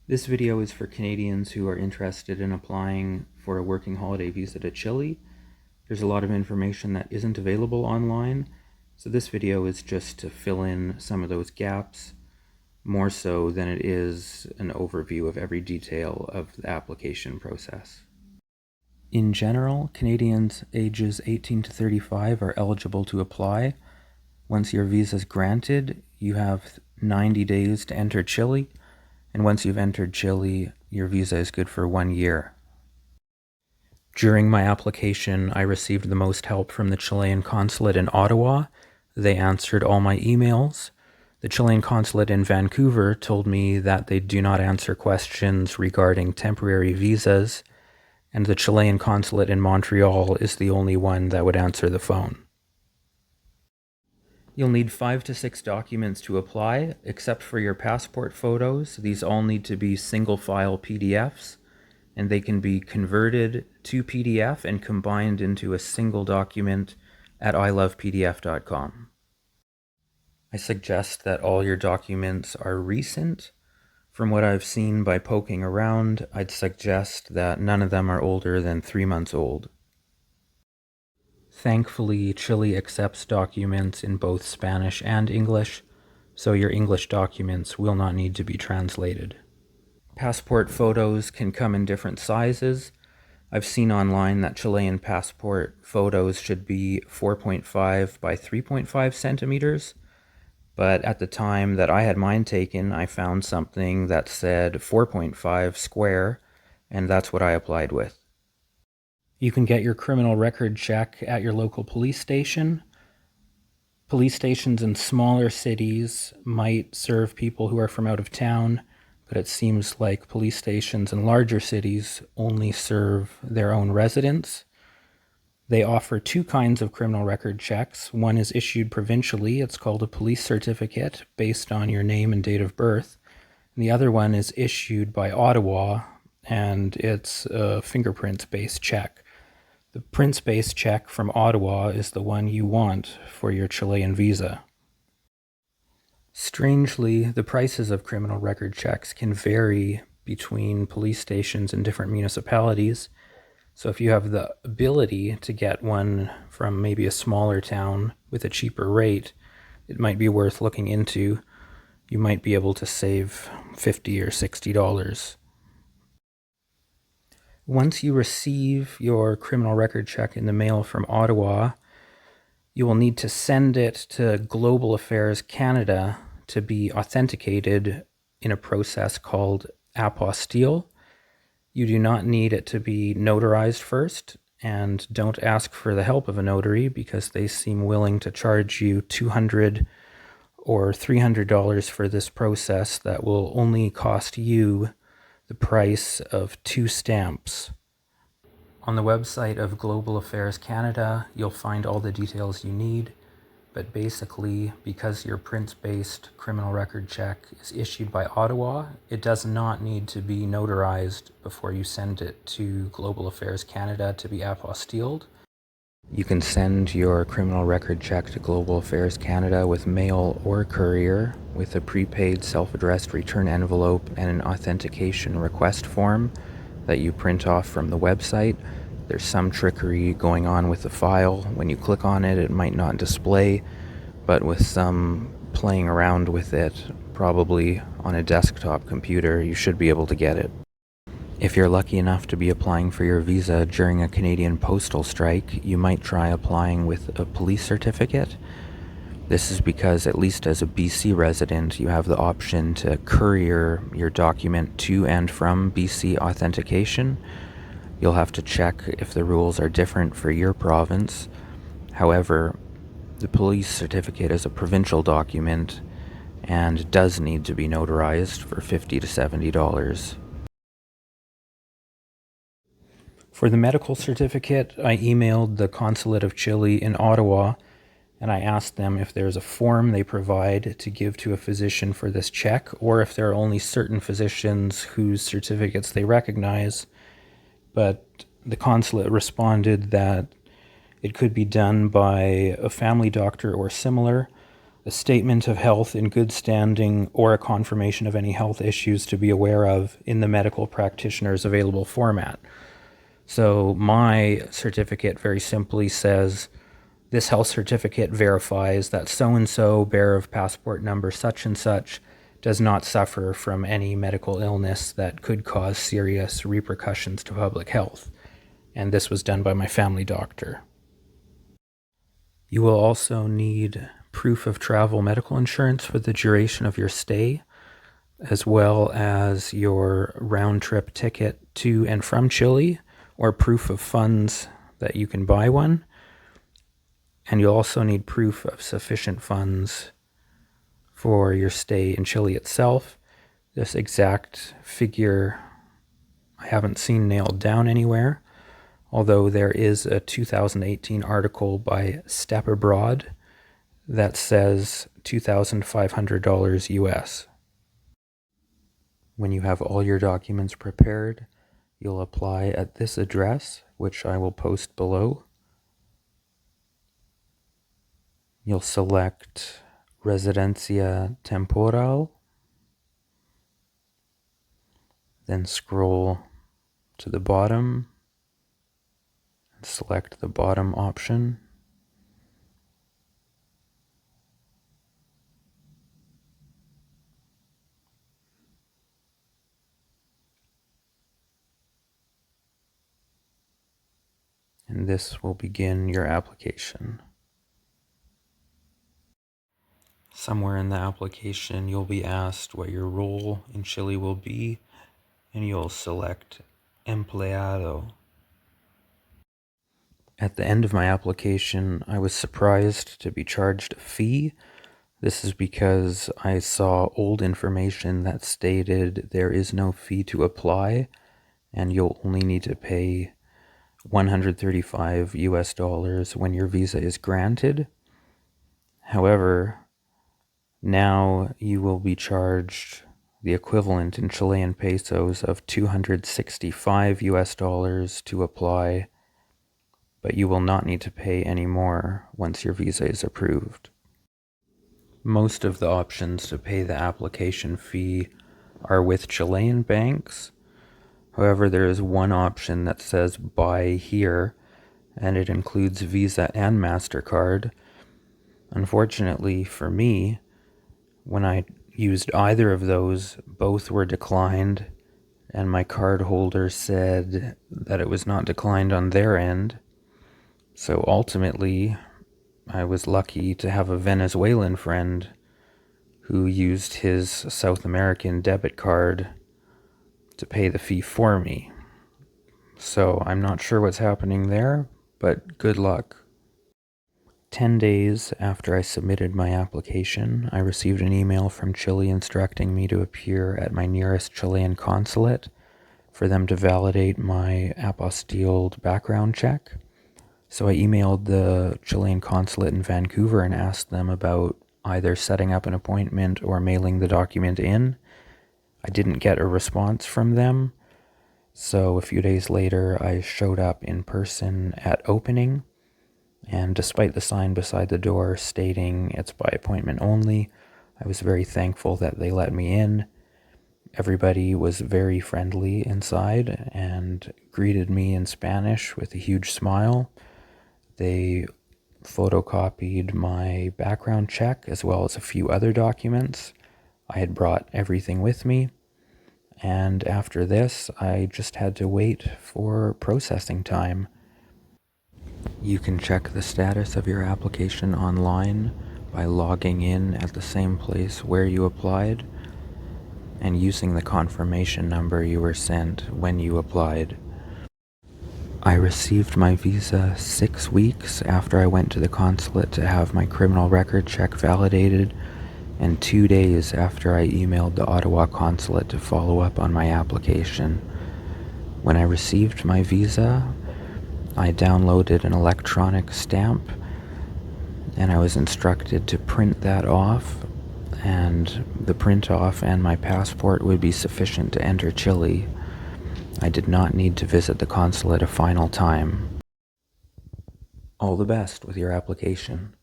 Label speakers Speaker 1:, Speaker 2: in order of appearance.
Speaker 1: This video is for Canadians who are interested in applying for a working holiday visa to Chile. There's a lot of information that isn't available online, so this video is just to fill in some of those gaps, more so than it is an overview of every detail of the application process. In general, Canadians ages 18 to 35 are eligible to apply. Once your visa is granted, you have 90 days to enter Chile, and once you've entered Chile, your visa is good for 1 year. During my application, I received the most help from the Chilean consulate in Ottawa. They answered all my emails. The Chilean consulate in Vancouver told me that they do not answer questions regarding temporary visas, and the Chilean consulate in Montreal is the only one that would answer the phone. You'll need 5 to 6 documents to apply, except for your passport photos. These all need to be single file PDFs, and they can be converted to PDF and combined into a single document at ilovepdf.com. I suggest that all your documents are recent. From what I've seen by poking around, I'd suggest that none of them are older than 3 months old. Thankfully, Chile accepts documents in both Spanish and English, so your English documents will not need to be translated. Passport photos can come in different sizes. I've seen online that Chilean passport photos should be 4.5 by 3.5 centimeters, but at the time that I had mine taken, I found something that said 4.5 square, and that's what I applied with. You can get your criminal record check at your local police station. Police stations in smaller cities might serve people who are from out of town, but it seems like police stations in larger cities only serve their own residents. They offer 2 kinds of criminal record checks. One is issued provincially. It's called a police certificate based on your name and date of birth. And the other one is issued by Ottawa, and it's a fingerprints-based check. The prints-based check from Ottawa is the one you want for your Chilean visa. Strangely, the prices of criminal record checks can vary between police stations in different municipalities. So if you have the ability to get one from maybe a smaller town with a cheaper rate, it might be worth looking into. You might be able to save $50 or $60. Once you receive your criminal record check in the mail from Ottawa, you will need to send it to Global Affairs Canada to be authenticated in a process called Apostille. You do not need it to be notarized first, and don't ask for the help of a notary because they seem willing to charge you $200 or $300 for this process that will only cost you the price of 2 stamps. On the website of Global Affairs Canada, you'll find all the details you need, but basically, because your prints-based criminal record check is issued by Ottawa, it does not need to be notarized before you send it to Global Affairs Canada to be apostilled. You can send your criminal record check to Global Affairs Canada with mail or courier with a prepaid self-addressed return envelope and an authentication request form that you print off from the website. There's some trickery going on with the file. When you click on it, it might not display, but with some playing around with it, probably on a desktop computer, you should be able to get it. If you're lucky enough to be applying for your visa during a Canadian postal strike, you might try applying with a police certificate. This is because, at least as a BC resident, you have the option to courier your document to and from BC authentication. You'll have to check if the rules are different for your province. However, the police certificate is a provincial document and does need to be notarized for $50 to $70. For the medical certificate, I emailed the Consulate of Chile in Ottawa, and I asked them if there's a form they provide to give to a physician for this check, or if there are only certain physicians whose certificates they recognize. But the consulate responded that it could be done by a family doctor or similar. a statement of health in good standing, or a confirmation of any health issues to be aware of in the medical practitioner's available format. So my certificate very simply says, this health certificate verifies that so-and-so, bearer of passport number such and such, does not suffer from any medical illness that could cause serious repercussions to public health. And this was done by my family doctor. You will also need proof of travel medical insurance for the duration of your stay, as well as your round-trip ticket to and from Chile, or proof of funds that you can buy one. And you'll also need proof of sufficient funds for your stay in Chile itself. This exact figure I haven't seen nailed down anywhere, although there is a 2018 article by Step Abroad that says $2,500 US. When you have all your documents prepared, you'll apply at this address, which I will post below. You'll select Residencia Temporal, then scroll to the bottom and select the bottom option. And this will begin your application. Somewhere in the application, you'll be asked what your role in Chile will be, and you'll select Empleado. At the end of my application, I was surprised to be charged a fee. This is because I saw old information that stated there is no fee to apply, and you'll only need to pay $135 US when your visa is granted. However, now you will be charged the equivalent in Chilean pesos of $265 US to apply, but you will not need to pay any more once your visa is approved. Most of the options to pay the application fee are with Chilean banks. However, there is one option that says buy here, and it includes Visa and MasterCard. Unfortunately for me, when I used either of those, both were declined, and my card holder said that it was not declined on their end. So ultimately, I was lucky to have a Venezuelan friend who used his South American debit card to pay the fee for me. So I'm not sure what's happening there, but good luck. 10 days after I submitted my application, I received an email from Chile instructing me to appear at my nearest Chilean consulate for them to validate my apostille background check. So I emailed the Chilean consulate in Vancouver and asked them about either setting up an appointment or mailing the document in. I didn't get a response from them, so a few days later I showed up in person at opening, and despite the sign beside the door stating it's by appointment only, I was very thankful that they let me in. Everybody was very friendly inside and greeted me in Spanish with a huge smile. They photocopied my background check as well as a few other documents. I had brought everything with me, and after this, I just had to wait for processing time. You can check the status of your application online by logging in at the same place where you applied and using the confirmation number you were sent when you applied. I received my visa 6 weeks after I went to the consulate to have my criminal record check validated, and 2 days after I emailed the Ottawa consulate to follow up on my application. When I received my visa, I downloaded an electronic stamp, and I was instructed to print that off, and the print off and my passport would be sufficient to enter Chile. I did not need to visit the consulate a final time. All the best with your application.